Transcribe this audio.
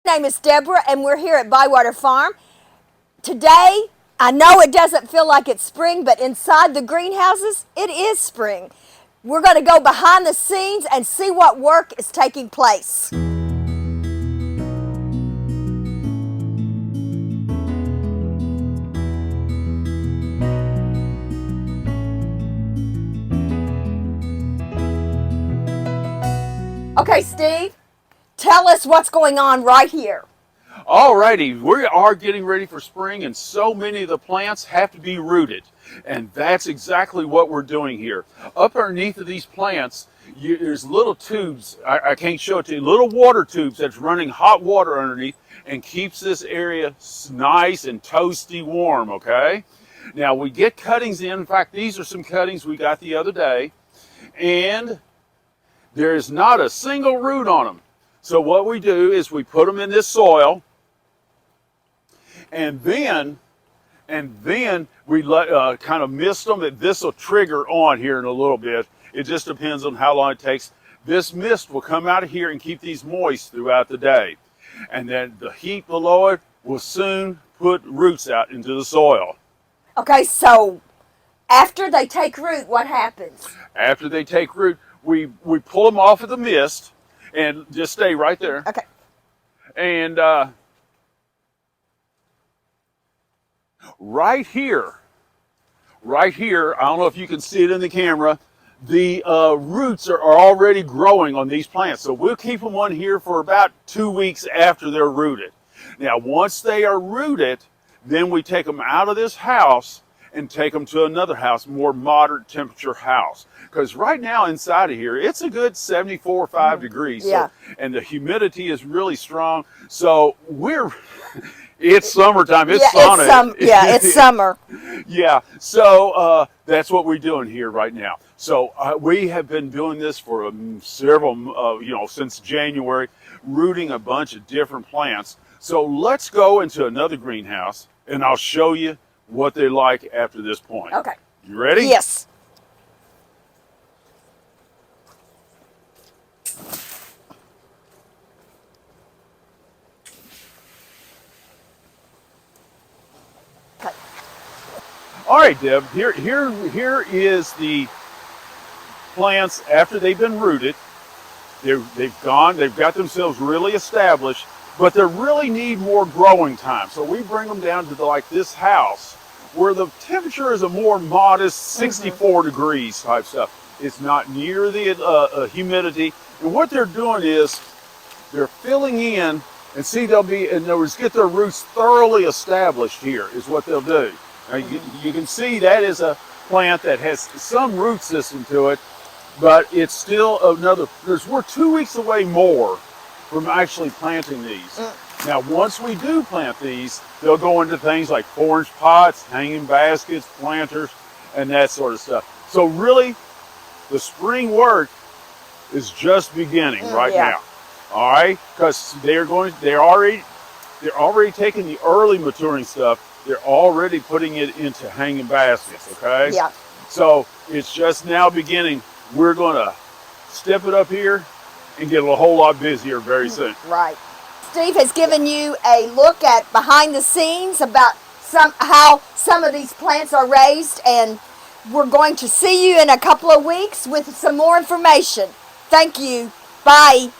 My name is Deborah, and we're here at Bywater Farm. Today, I know it doesn't feel like it's spring, but inside the greenhouses, it is spring. We're going to go behind the scenes and see what work is taking place. Okay, Steve, tell us what's going on right here. Alrighty, we are getting ready for spring, and so many of the plants have to be rooted, and that's exactly what we're doing here. Up underneath of these plants, there's little tubes, I can't show it to you, little water tubes that's running hot water underneath and keeps this area nice and toasty warm, okay? Now we get cuttings in fact these are some cuttings we got the other day, and there's not a single root on them. So what we do is we put them in this soil, and then we let kind of mist them. This will trigger on here in a little bit. It just depends on how long it takes. This mist will come out of here and keep these moist throughout the day. And then the heat below it will soon put roots out into the soil. Okay, so after they take root, what happens? After they take root, we pull them off of the mist, and just stay right there. Okay. And right here, I don't know if you can see it in the camera, the roots are already growing on these plants. So we'll keep them on here for about 2 weeks after they're rooted. Now, once they are rooted, then we take them out of this house and take them to another house, more moderate temperature house. Because right now inside of here, it's a good 74 or 5 degrees. Yeah. So, and the humidity is really strong. So it's summertime, it's sunny. It's summer. Yeah, so that's what we're doing here right now. So we have been doing this for several, since January, rooting a bunch of different plants. So let's go into another greenhouse, and I'll show you what they're like after this point. Okay. You ready? Yes. Okay. All right, Deb, here is the plants after they've been rooted. They've got themselves really established, but they really need more growing time. So we bring them down to this house where the temperature is a more modest 64 degrees type stuff. It's not near the humidity. And what they're doing is they're filling in, and see, they'll be, in other words, get their roots thoroughly established here is what they'll do. Now you can see that is a plant that has some root system to it, but it's still we're 2 weeks away more from actually planting these. Now, once we do plant these, they'll go into things like 4-inch pots, hanging baskets, planters, and that sort of stuff. So really, the spring work is just beginning right now. All right, because they're already taking the early maturing stuff. They're already putting it into hanging baskets. Okay. Yeah. So it's just now beginning. We're going to step it up here and get a whole lot busier very soon. Right. Steve has given you a look at behind the scenes about how some of these plants are raised, and we're going to see you in a couple of weeks with some more information. Thank you. Bye.